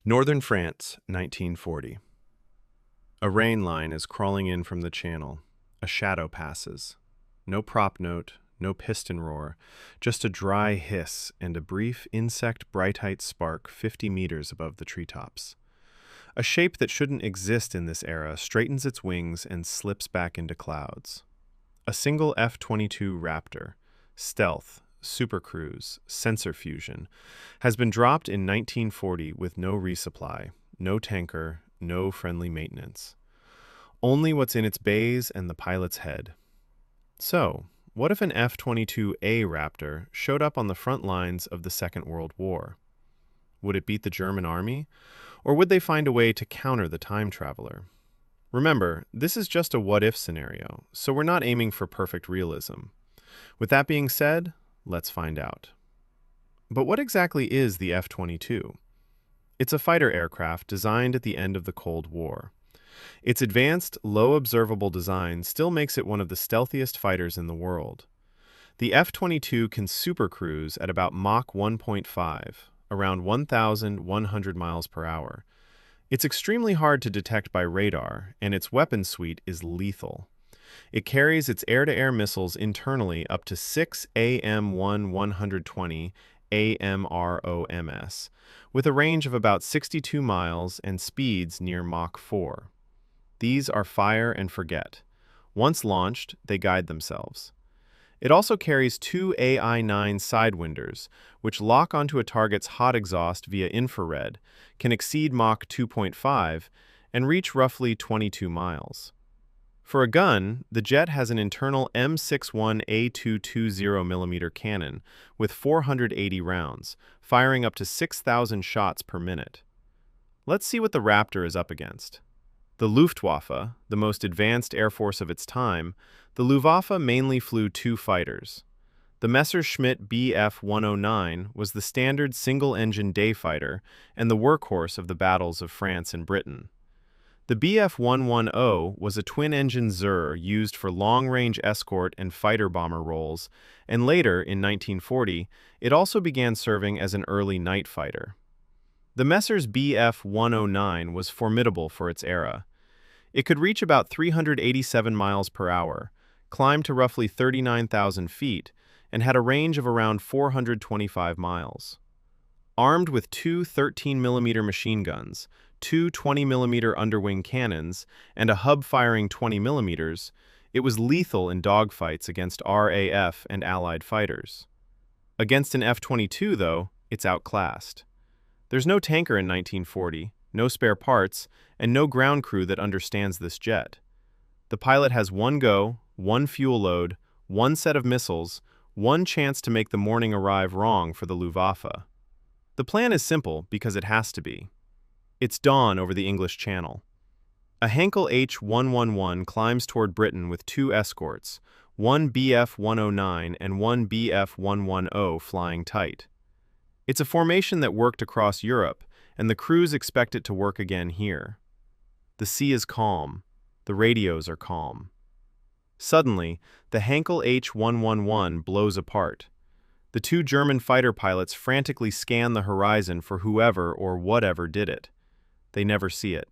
Northern France, 1940. A rain line is crawling in from the channel. A shadow passes. No prop note, no piston roar, just a dry hiss and a brief insect bright-height spark 50 meters above the treetops. A shape that shouldn't exist in this era straightens its wings and slips back into clouds. A single F-22 Raptor, stealth, supercruise, sensor fusion, has been dropped in 1940 with no resupply, no tanker, no friendly maintenance. Only what's in its bays and the pilot's head. So, what if an F-22A Raptor showed up on the front lines of the Second World War? Would it beat the German army? Or would they find a way to counter the time traveler? Remember, this is just a what-if scenario, so we're not aiming for perfect realism. With that being said, let's find out. But what exactly is the F-22? It's a fighter aircraft designed at the end of the Cold War. Its advanced, low observable design still makes it one of the stealthiest fighters in the world. The F-22 can supercruise at about Mach 1.5, around 1,100 miles per hour. It's extremely hard to detect by radar, and its weapon suite is lethal. It carries its air-to-air missiles internally up to 6 AM-1 AMROMS, with a range of about 62 miles and speeds near Mach 4. These are fire and forget. Once launched, they guide themselves. It also carries two AI-9 sidewinders, which lock onto a target's hot exhaust via infrared, can exceed Mach 2.5, and reach roughly 22 miles. For a gun, the jet has an internal M61A220mm cannon with 480 rounds, firing up to 6,000 shots per minute. Let's see what the Raptor is up against. The Luftwaffe, the most advanced air force of its time, the Luftwaffe mainly flew two fighters. The Messerschmitt Bf-109 was the standard single-engine day fighter and the workhorse of the battles of France and Britain. The Bf-110 was a twin-engine Zur used for long-range escort and fighter-bomber roles, and later, in 1940, it also began serving as an early night fighter. The Messer's Bf-109 was formidable for its era. It could reach about 387 miles per hour, climb to roughly 39,000 feet, and had a range of around 425 miles. Armed with two 13mm machine guns, two 20mm underwing cannons, and a hub-firing 20mm, it was lethal in dogfights against RAF and Allied fighters. Against an F-22, though, it's outclassed. There's no tanker in 1940, no spare parts, and no ground crew that understands this jet. The pilot has one go, one fuel load, one set of missiles, one chance to make the morning arrive wrong for the Luftwaffe. The plan is simple because it has to be. It's dawn over the English Channel. A Heinkel H-111 climbs toward Britain with two escorts, one Bf-109 and one Bf-110 flying tight. It's a formation that worked across Europe, and the crews expect it to work again here. The sea is calm. The radios are calm. Suddenly, the Heinkel H-111 blows apart. The two German fighter pilots frantically scan the horizon for whoever or whatever did it. They never see it.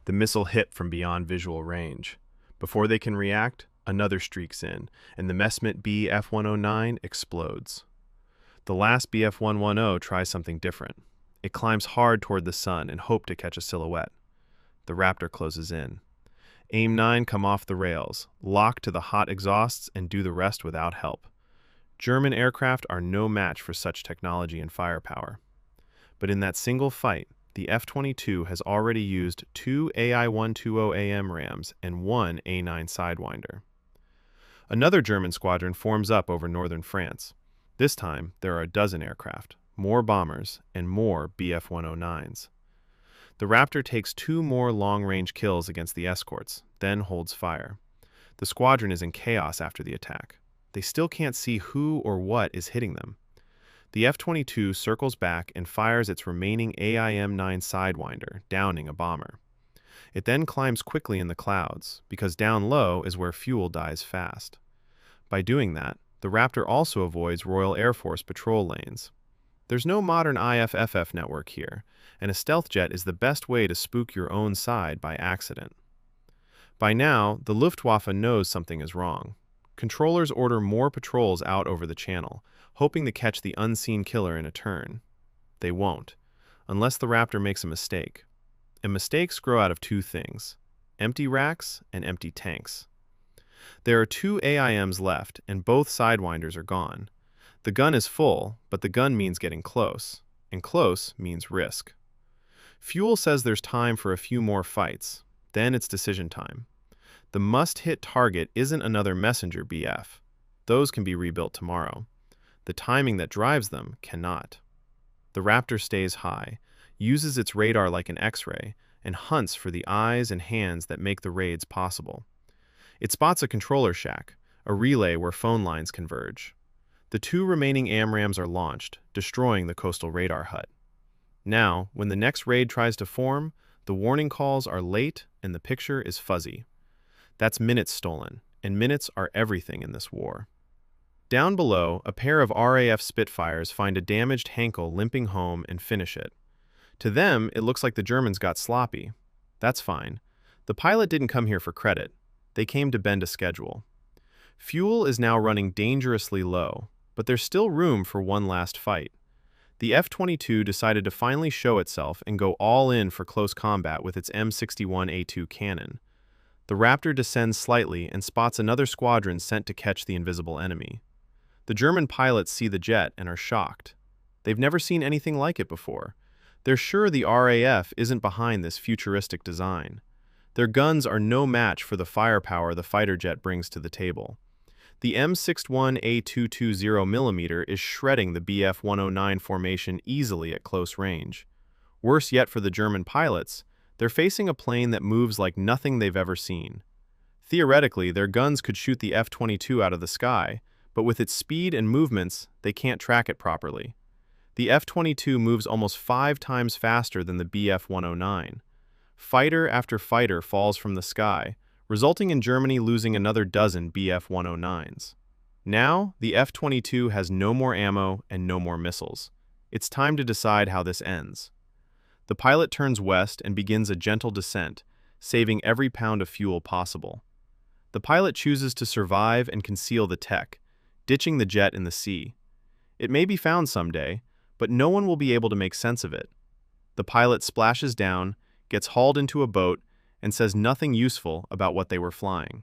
The missile hit from beyond visual range. Before they can react, another streaks in, and the Messerschmitt Bf-109 explodes. The last Bf-110 tries something different. It climbs hard toward the sun and hopes to catch a silhouette. The Raptor closes in. AIM-9 come off the rails, lock to the hot exhausts, and do the rest without help. German aircraft are no match for such technology and firepower. But in that single fight, the F-22 has already used two AI-120 AMRAAMs and one A-9 Sidewinder. Another German squadron forms up over northern France. This time, there are a dozen aircraft, more bombers, and more Bf-109s. The Raptor takes two more long-range kills against the escorts, then holds fire. The squadron is in chaos after the attack. They still can't see who or what is hitting them. The F-22 circles back and fires its remaining AIM-9 Sidewinder, downing a bomber. It then climbs quickly in the clouds, because down low is where fuel dies fast. By doing that, the Raptor also avoids Royal Air Force patrol lanes. There's no modern IFFF network here, and a stealth jet is the best way to spook your own side by accident. By now, the Luftwaffe knows something is wrong. Controllers order more patrols out over the channel, hoping to catch the unseen killer in a turn. They won't, unless the Raptor makes a mistake. And mistakes grow out of two things: empty racks and empty tanks. There are 2 AIMs left, and both Sidewinders are gone. The gun is full, but the gun means getting close, and close means risk. Fuel says there's time for a few more fights, then it's decision time. The must-hit target isn't another messenger BF. Those can be rebuilt tomorrow. The timing that drives them cannot. The Raptor stays high, uses its radar like an X-ray, and hunts for the eyes and hands that make the raids possible. It spots a controller shack, a relay where phone lines converge. The 2 remaining AMRAAMs are launched, destroying the coastal radar hut. Now, when the next raid tries to form, the warning calls are late and the picture is fuzzy. That's minutes stolen, and minutes are everything in this war. Down below, a pair of RAF Spitfires find a damaged Henkel limping home and finish it. To them, it looks like the Germans got sloppy. That's fine. The pilot didn't come here for credit. They came to bend a schedule. Fuel is now running dangerously low, but there's still room for one last fight. The F-22 decided to finally show itself and go all in for close combat with its M61A2 cannon. The Raptor descends slightly and spots another squadron sent to catch the invisible enemy. The German pilots see the jet and are shocked. They've never seen anything like it before. They're sure the RAF isn't behind this futuristic design. Their guns are no match for the firepower the fighter jet brings to the table. The M61A220mm is shredding the Bf-109 formation easily at close range. Worse yet for the German pilots, they're facing a plane that moves like nothing they've ever seen. Theoretically, their guns could shoot the F-22 out of the sky, but with its speed and movements, they can't track it properly. The F-22 moves almost 5 times faster than the Bf-109. Fighter after fighter falls from the sky, resulting in Germany losing another dozen Bf-109s. Now, the F-22 has no more ammo and no more missiles. It's time to decide how this ends. The pilot turns west and begins a gentle descent, saving every pound of fuel possible. The pilot chooses to survive and conceal the tech, ditching the jet in the sea. It may be found someday, but no one will be able to make sense of it. The pilot splashes down, gets hauled into a boat, and says nothing useful about what they were flying.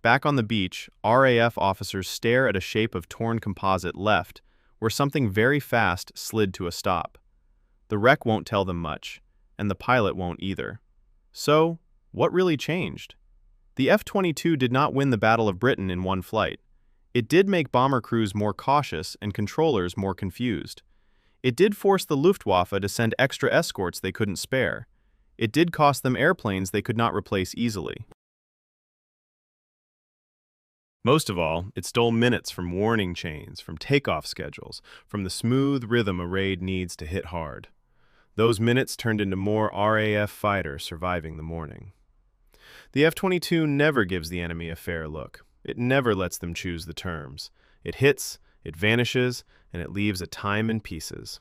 Back on the beach, RAF officers stare at a shape of torn composite left, where something very fast slid to a stop. The wreck won't tell them much, and the pilot won't either. So, what really changed? The F-22 did not win the Battle of Britain in one flight. It did make bomber crews more cautious and controllers more confused. It did force the Luftwaffe to send extra escorts they couldn't spare. It did cost them airplanes they could not replace easily. Most of all, it stole minutes from warning chains, from takeoff schedules, from the smooth rhythm a raid needs to hit hard. Those minutes turned into more RAF fighters surviving the morning. The F-22 never gives the enemy a fair look. It never lets them choose the terms. It hits, it vanishes, and it leaves a time in pieces.